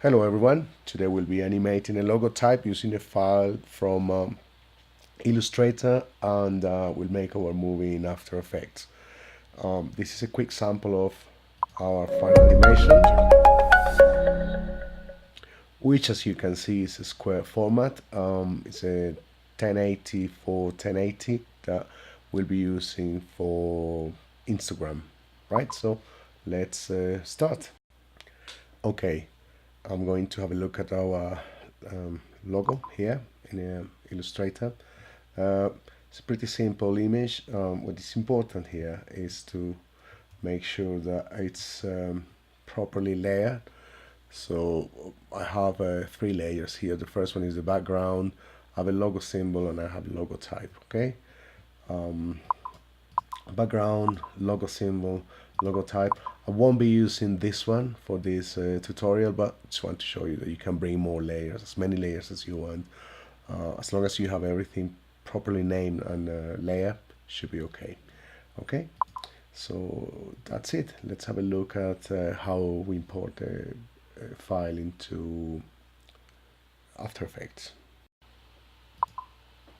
Hello everyone, today we'll be animating a logo type using a file from Illustrator and we'll make our movie in After Effects. This is a quick sample of our final animation, which as you can see is a square format. It's a 1080 for 1080 that we'll be using for Instagram, right? So let's start. Okay. I'm going to have a look at our logo here in Illustrator. It's a pretty simple image. What is important here is to make sure that it's properly layered. So I have 3 layers here. The first one is the background. I have a logo symbol and I have a logo type. Okay. Background, logo symbol, logo type. I won't be using this one for this tutorial, but just want to show you that you can bring more layers, as many layers as you want. As long as you have everything properly named and layer, should be okay. Okay, so that's it. Let's have a look at how we import a file into After Effects.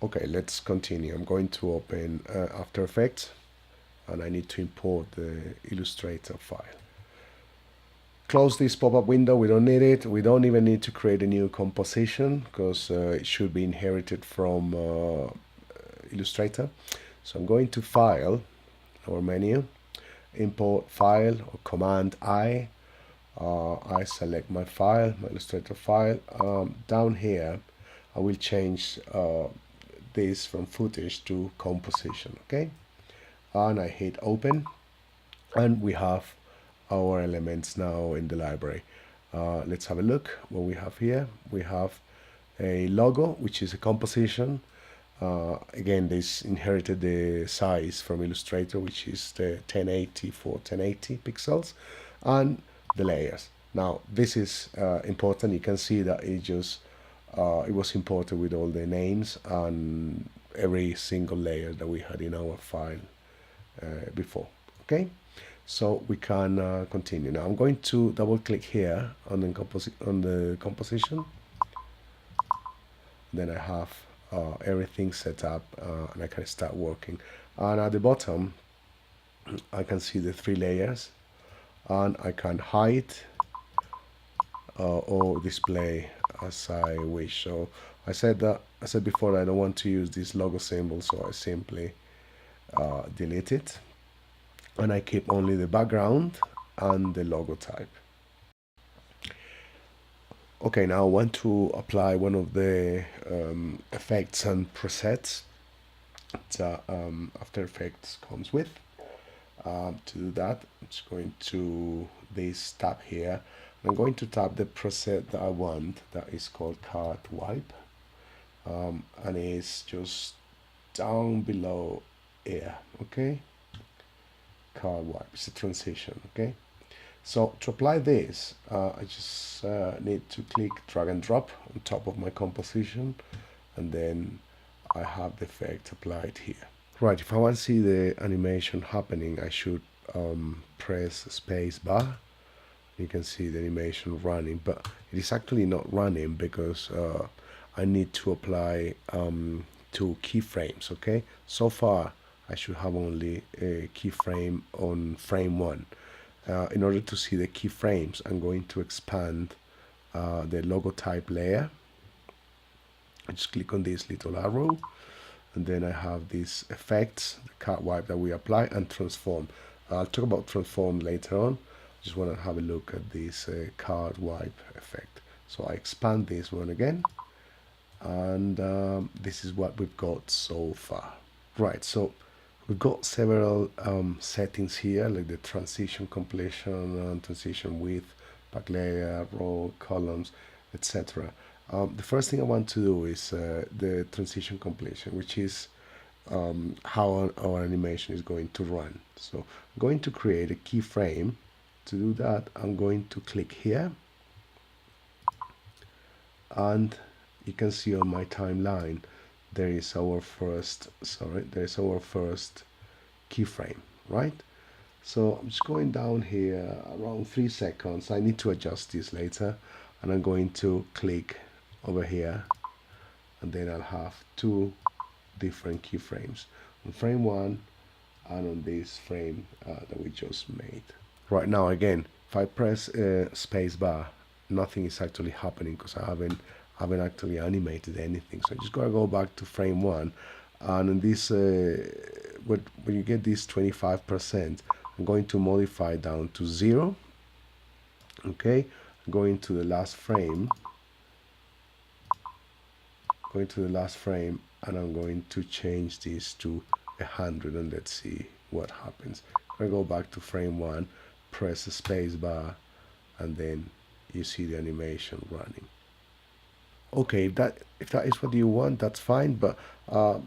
Okay, let's continue. I'm going to open After Effects and I need to import the Illustrator file. Close this pop-up window, we don't need it. We don't even need to create a new composition because it should be inherited from Illustrator. So I'm going to File, our menu, Import File or Command I. I select my file, my Illustrator file. Down here, I will change this from footage to composition, okay? And I hit open and we have our elements now in the library. Let's have a look what we have here. We have a logo, which is a composition. Again, this inherited the size from Illustrator, which is the 1080 for 1080 pixels, and the layers. Now this is important. You can see that it was imported with all the names and every single layer that we had in our file before. Okay, so we can continue. Now I'm going to double click here on the composition. Then I have everything set up and I can start working. And at the bottom I can see the 3 layers and I can hide or display as I wish. So I said before that I don't want to use this logo symbol, so I simply delete it and I keep only the background and the logo type. Okay, now I want to apply one of the effects and presets that After Effects comes with. To do that, I'm just going to this tab here. I'm going to tap the preset that I want, that is called Card Wipe, and it's just down below here. Okay, Card Wipe, it's a transition. Okay, so to apply this, I just need to click drag and drop on top of my composition, and then I have the effect applied here. Right, if I want to see the animation happening, I should press space bar. You can see the animation running, but it is actually not running because I need to apply 2 keyframes. Okay, so far I should have only a keyframe on frame 1. In order to see the keyframes, I'm going to expand the logo type layer. I just click on this little arrow, and then I have these effects, the card wipe that we apply, and transform. I'll talk about transform later on. Just want to have a look at this card wipe effect. So I expand this one again, and this is what we've got so far. Right, so we've got several settings here, like the transition completion, transition width, back layer, row, columns, etc. The first thing I want to do is the transition completion, which is how our animation is going to run. So I'm going to create a keyframe. To do that, I'm going to click here, and you can see on my timeline there is our first keyframe, right? So I'm just going down here around 3 seconds. I need to adjust this later. and I'm going to click over here, and then I'll have two different keyframes on frame 1 and on this frame that we just made. Right now, again, if I press space bar, nothing is actually happening because I haven't actually animated anything. So I just gotta go back to frame 1, and in this when you get this 25%, I'm going to modify down to 0. Okay, going to the last frame, and I'm going to change this to 100, and let's see what happens. I go back to frame 1, press the space bar, and then you see the animation running. Okay, if that is what you want, that's fine, but I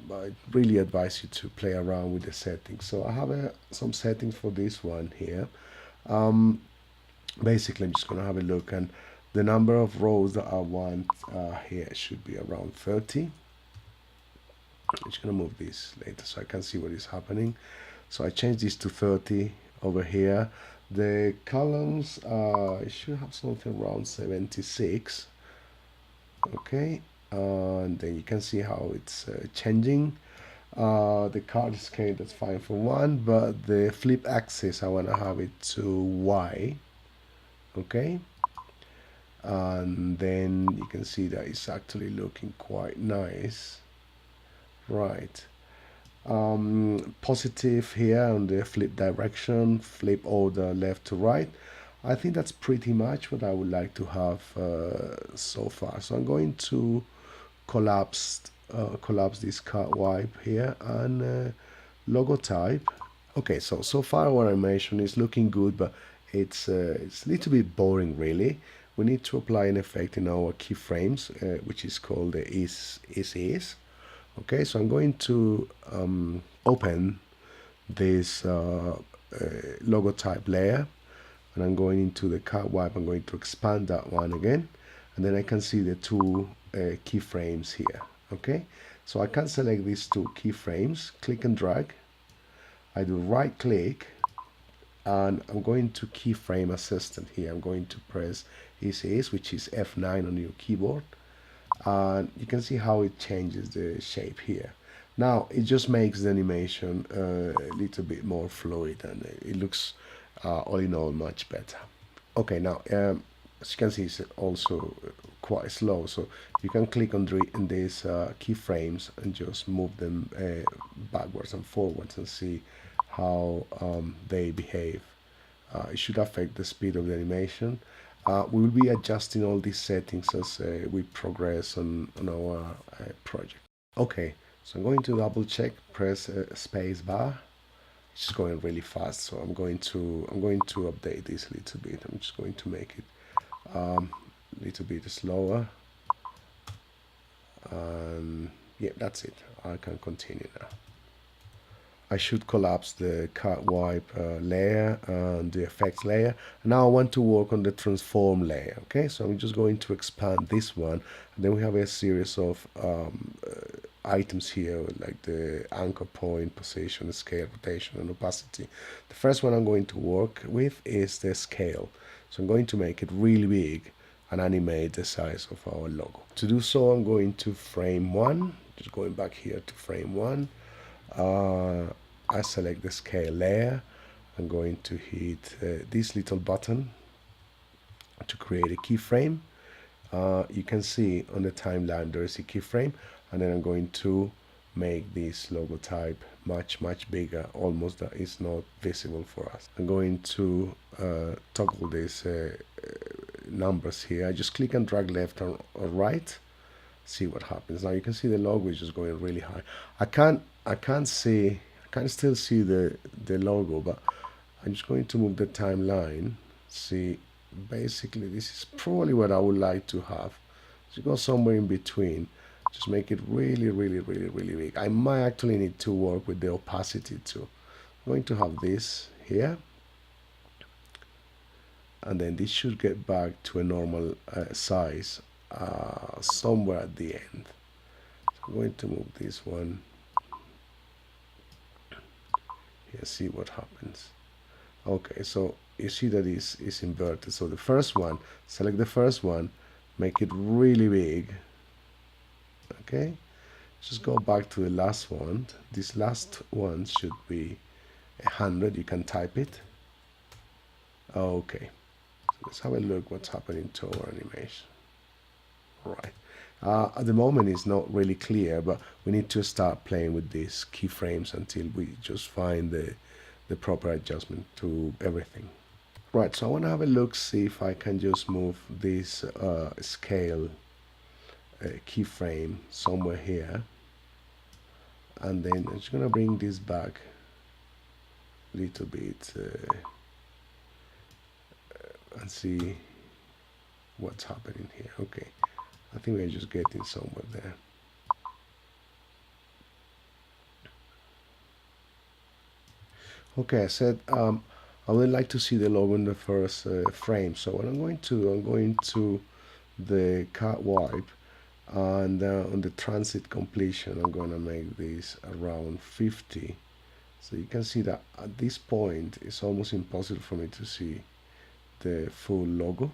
really advise you to play around with the settings. So I have some settings for this one here. Basically, I'm just going to have a look, and the number of rows that I want here should be around 30. I'm just going to move this later so I can see what is happening. So I changed this to 30 over here. The columns, it should have something around 76. Okay, and then you can see how it's changing. The card scale, that's fine for 1, but the flip axis, I want to have it to Y. Okay, and then you can see that it's actually looking quite nice. Right, positive here on the flip direction, flip order left to right. I think that's pretty much what I would like to have so far. So I'm going to collapse this card wipe here, and logo type. Okay, so far our animation is looking good, but it's a little bit boring really. We need to apply an effect in our keyframes, which is called the is. Okay, so I'm going to open this logo type layer, and I'm going into the card wipe. I'm going to expand that one again, and then I can see the two keyframes here. Okay, so I can select these two keyframes, click and drag. I do right click, and I'm going to keyframe assistant here. I'm going to press is, which is F9 on your keyboard, and you can see how it changes the shape here. Now it just makes the animation a little bit more fluid, and it looks all in all much better. Okay, now as you can see, it's also quite slow, so you can click on these keyframes and just move them backwards and forwards and see how they behave. It should affect the speed of the animation. We will be adjusting all these settings as we progress on our project. Okay, so I'm going to double check, press space bar. It's just going really fast, so I'm going to update this a little bit. I'm just going to make it a little bit slower, and yeah, that's it. I can continue now. I should collapse the card wipe layer and the effects layer. Now I want to work on the transform layer. Okay, so I'm just going to expand this one, and then we have a series of items here, like the anchor point, position, scale, rotation, and opacity. The first one I'm going to work with is the scale. So I'm going to make it really big and animate the size of our logo. To do so, I'm going to frame 1, just going back here to frame 1. I select the scale layer. I'm going to hit this little button to create a keyframe. You can see on the timeline there is a keyframe, and then I'm going to make this logo type much bigger, almost that it's not visible for us. I'm going to toggle these numbers here. I just click and drag left or right, see what happens. Now you can see the logo is just going really high. I can still see the logo, but I'm just going to move the timeline. See, basically this is probably what I would like to have. So go somewhere in between, just make it really big. I might actually need to work with the opacity too. I'm going to have this here, and then this should get back to a normal size somewhere at the end. So I'm going to move this one here, see what happens. Okay, so you see that is inverted. So the first one, select the first one, make it really big. Okay, just go back to the last one. This last one should be 100. You can type it. Okay, so let's have a look what's happening to our animation. Right. At the moment it's not really clear, but we need to start playing with these keyframes until we just find the proper adjustment to everything. Right, so I want to have a look, see if I can just move this scale keyframe somewhere here, and then I'm just going to bring this back a little bit and see what's happening here. Okay, I think we're just getting somewhere there. Okay, I said I would like to see the logo in the first frame. So what I'm going to the cut wipe, and on the transit completion, I'm going to make this around 50. So you can see that at this point, it's almost impossible for me to see the full logo.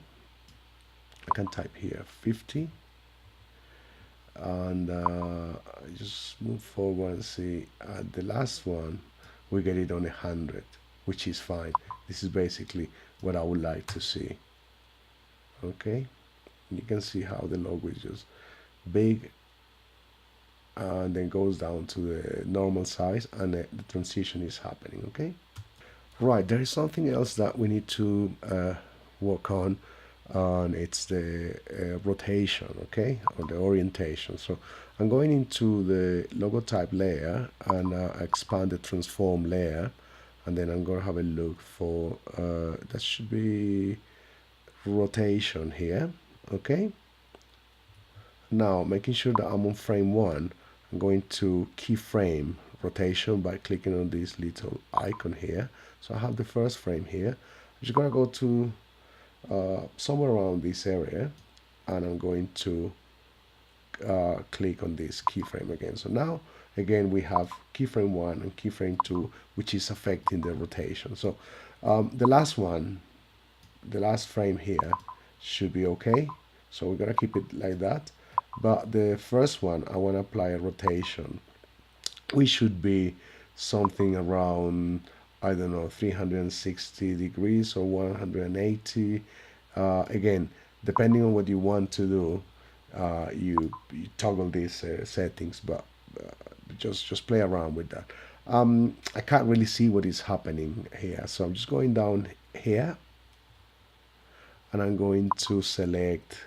I can type here 50, and just move forward and see the last one we get it on 100, which is fine. This is basically what I would like to see. Okay, you can see how the logo is just big and then goes down to the normal size, and the transition is happening. Okay, right, there is something else that we need to work on, and it's the rotation, okay, or the orientation. So I'm going into the logo type layer and expand the transform layer, and then I'm going to have a look for that should be rotation here. Okay, now making sure that I'm on frame 1, I'm going to keyframe rotation by clicking on this little icon here. So I have the first frame here. I'm just going to go to somewhere around this area, and I'm going to click on this keyframe again. So now again we have keyframe 1 and keyframe 2, which is affecting the rotation. So the last one, the last frame here should be okay, so we're gonna keep it like that. But the first one, I want to apply a rotation, we should be something around, I don't know, 360 degrees or 180. Again, depending on what you want to do, you toggle these settings, but just play around with that. I can't really see what is happening here, so I'm just going down here, and I'm going to select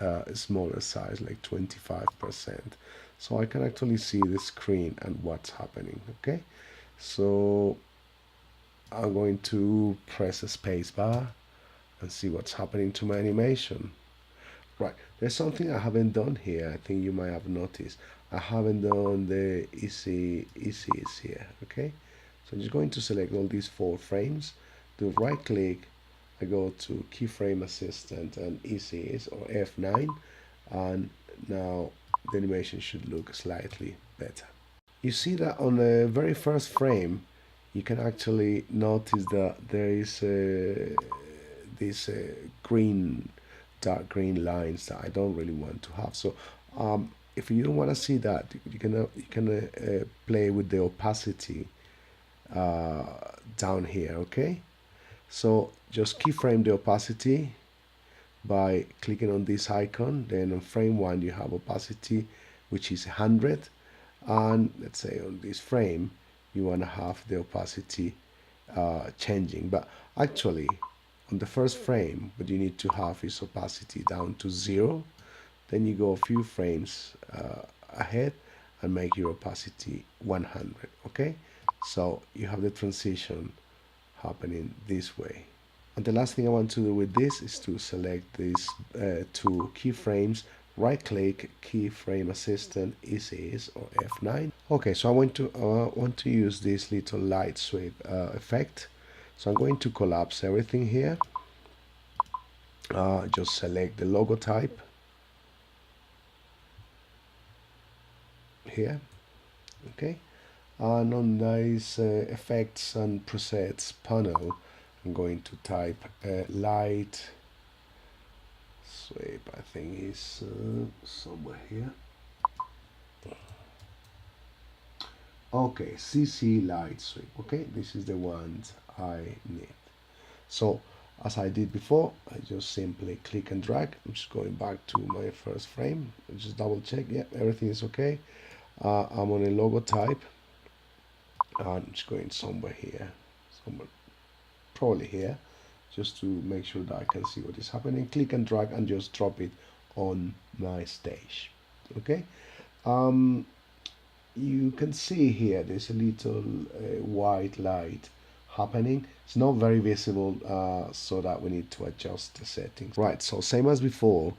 a smaller size, like 25%, so I can actually see the screen and what's happening. Okay, so I'm going to press a space bar and see what's happening to my animation. Right, there's something I haven't done here. I think you might have noticed I haven't done the easy is here. Okay, so I'm just going to select all these 4 frames, do right click, I go to keyframe assistant and easy is or F9, and now the animation should look slightly better. You see that on the very first frame, you can actually notice that there is this green, dark green lines that I don't really want to have. So if you don't want to see that, you can play with the opacity down here. Okay, so just keyframe the opacity by clicking on this icon. Then on frame 1 you have opacity, which is 100, and let's say on this frame you want to have the opacity changing, but actually on the first frame what you need to have is opacity down to 0. Then you go a few frames ahead and make your opacity 100. Okay, so you have the transition happening this way. And the last thing I want to do with this is to select these 2 keyframes, right click, keyframe assistant, easy is or F9. Okay, so I want to use this little light sweep effect. So I'm going to collapse everything here. Just select the logo type here. Okay, and on this effects and presets panel, I'm going to type light sweep, I think is somewhere here. Okay, CC light sweep. Okay, this is the one I need. So as I did before, I just simply click and drag. I'm just going back to my first frame. Just double check. Yeah, everything is okay. I'm on a logo type. I'm just going somewhere here, somewhere probably here, just to make sure that I can see what is happening. Click and drag and just drop it on my stage. Okay. You can see here there's a little white light happening. It's not very visible, so that we need to adjust the settings. Right, so same as before,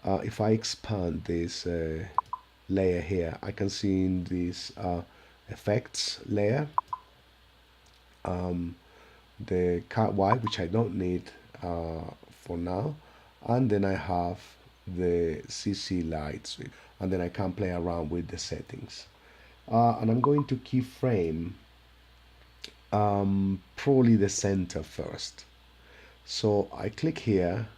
if I expand this layer here, I can see in this effects layer the cat white, which I don't need for now, and then I have the CC light sweep, and then I can play around with the settings. And I'm going to keyframe probably the center first. So I click here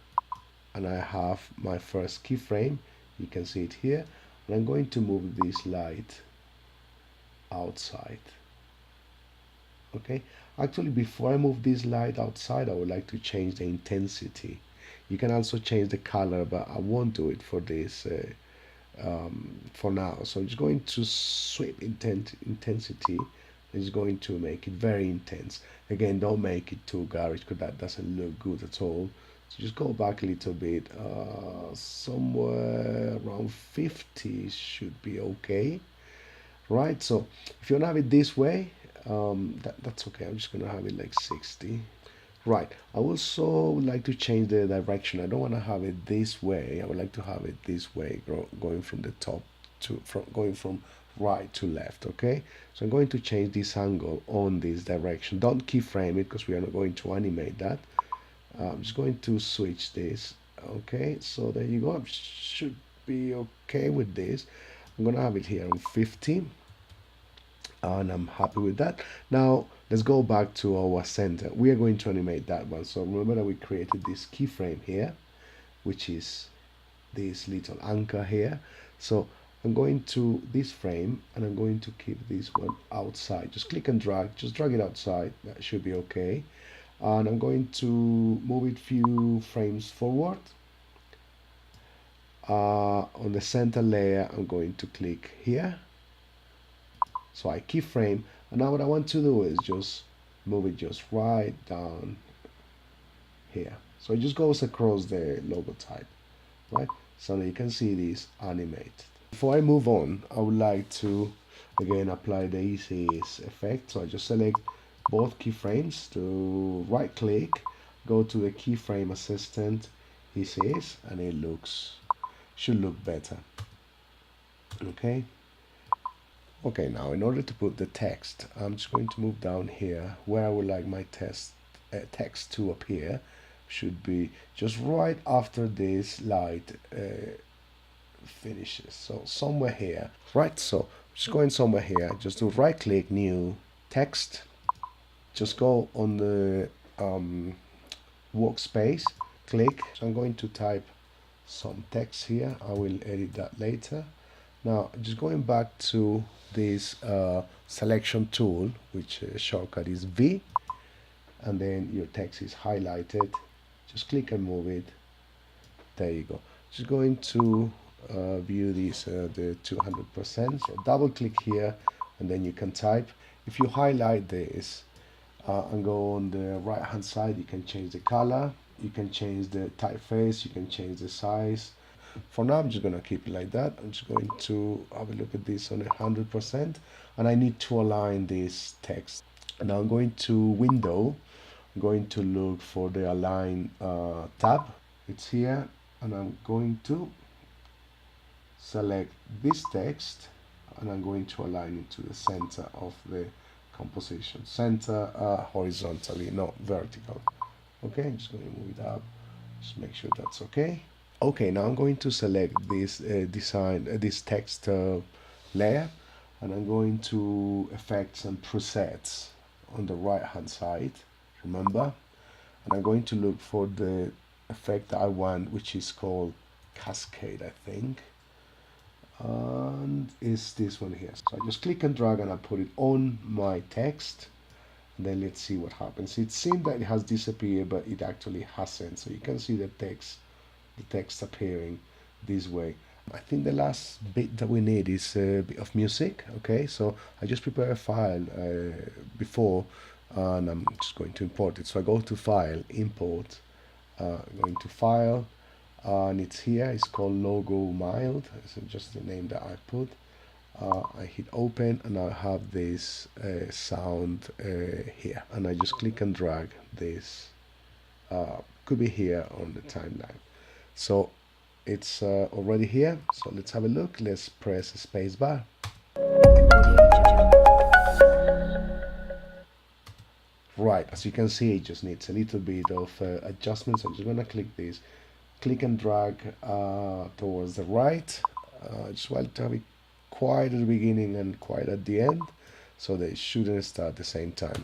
and I have my first keyframe. You can see it here. And I'm going to move this light outside. Okay, actually before I move this light outside, I would like to change the intensity. You can also change the color, but I won't do it for this for now. So I'm just going to sweep intensity. It's going to make it very intense. Again, don't make it too garish because that doesn't look good at all. So just go back a little bit, somewhere around 50 should be okay. Right, so if you want to have it this way, that's okay. I'm just going to have it like 60. Right, I also would like to change the direction. I don't want to have it this way. I would like to have it this way, going from the top to going from right to left. Okay, so I'm going to change this angle on this direction. Don't keyframe it because we are not going to animate that. I'm just going to switch this. Okay, so there you go. I should be okay with this. I'm gonna have it here on 50, and I'm happy with that. Now let's go back to our center. We are going to animate that one. So remember that we created this keyframe here, which is this little anchor here. So I'm going to this frame and I'm going to keep this one outside. Just click and drag, just drag it outside. That should be okay. And I'm going to move it few frames forward. On the center layer, I'm going to click here. So I keyframe, and now what I want to do is just move it just right down here. So it just goes across the logo type, right? So now you can see this animate. Before I move on, I would like to again apply the easy ease effect. So I just select both keyframes, to right click, go to the keyframe assistant, easy ease, and it should look better. Okay. Okay, now in order to put the text, I'm just going to move down here where I would like my text to appear. Should be just right after this light finishes. So somewhere here, right? So just going somewhere here, just do right click, new text. Just go on the workspace, click. So I'm going to type some text here. I will edit that later. Now, just going back to this selection tool, which shortcut is V, and then your text is highlighted. Just click and move it. There you go. Just going to view this, the 200%. So double click here, and then you can type. If you highlight this and go on the right hand side, you can change the color, you can change the typeface, you can change the size. For now, I'm just going to keep it like that. I'm just going to have a look at this on 100%, and I need to align this text. And now I'm going to Window. I'm going to look for the Align tab. It's here, and I'm going to select this text, and I'm going to align it to the center of the composition. Center horizontally, not vertical. Okay, I'm just going to move it up. Just make sure that's okay. Okay, now I'm going to select this this text layer, and I'm going to Effects and Presets on the right hand side, remember, and I'm going to look for the effect that I want, which is called cascade, I think, and is this one here. So I just click and drag and I put it on my text. And then let's see what happens. It seemed that it has disappeared, but it actually hasn't. So you can see the text appearing this way. I think the last bit that we need is a bit of music. Okay, so I just prepared a file before, and I'm just going to import it. So I go to File, Import, going to File, and it's here. It's called Logo Mild. It's just the name that I put. I hit open and I have this sound here, and I just click and drag this. Could be here on the timeline. So it's already here. So let's have a look. Let's press space bar. Right, as you can see, it just needs a little bit of adjustment. So I'm just gonna click this, click and drag towards the right. Just want to have it quite at the beginning and quite at the end, so they shouldn't start at the same time.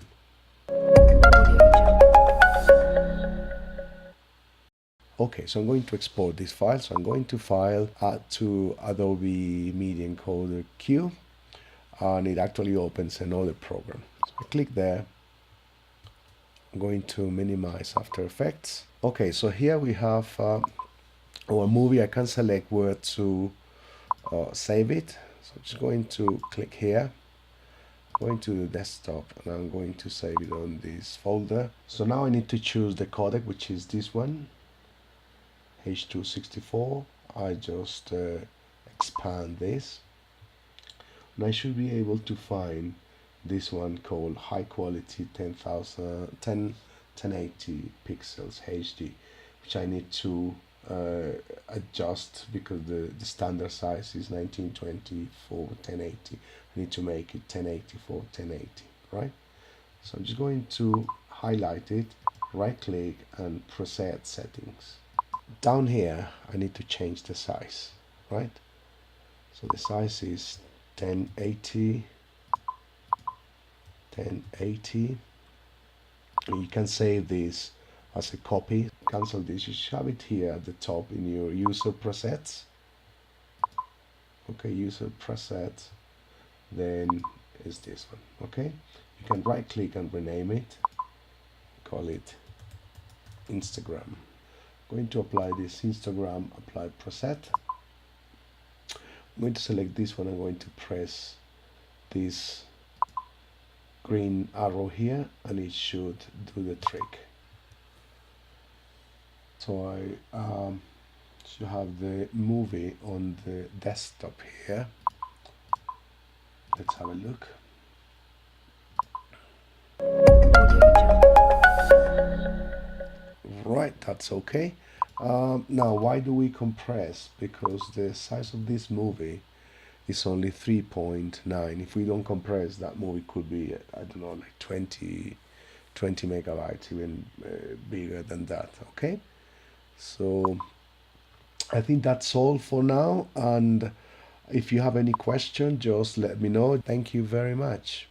Okay, so I'm going to export this file. So I'm going to File, Add to Adobe Media Encoder Q, and it actually opens another program. So I click there. I'm going to minimize After Effects. Okay, so here we have our movie. I can select where to save it. So I'm just going to click here, going to the desktop, and I'm going to save it on this folder. So now I need to choose the codec, which is this one, H.264. I just expand this, and I should be able to find this one called high quality 1080 pixels HD, which I need to adjust because the standard size is 1920 for 1080. I need to make it 1080 for 1080, right? So I'm just going to highlight it, right click, and preset settings. Down here I need to change the size, right? So the size is 1080. You can save this as a copy. Cancel this. You should have it here at the top in your user presets. Okay, user presets. Then is this one. Okay, you can right click and rename it. Call it Instagram. I'm going to apply this Instagram apply preset. I'm going to select this one. I'm going to press this green arrow here, and it should do the trick. So I should have the movie on the desktop here. Let's have a look. Right, that's okay. Now, why do we compress? Because the size of this movie is only 3.9. If we don't compress, that movie could be, I don't know, like 20 megabytes, even bigger than that. Okay, so I think that's all for now, and if you have any question, just let me know. Thank you very much.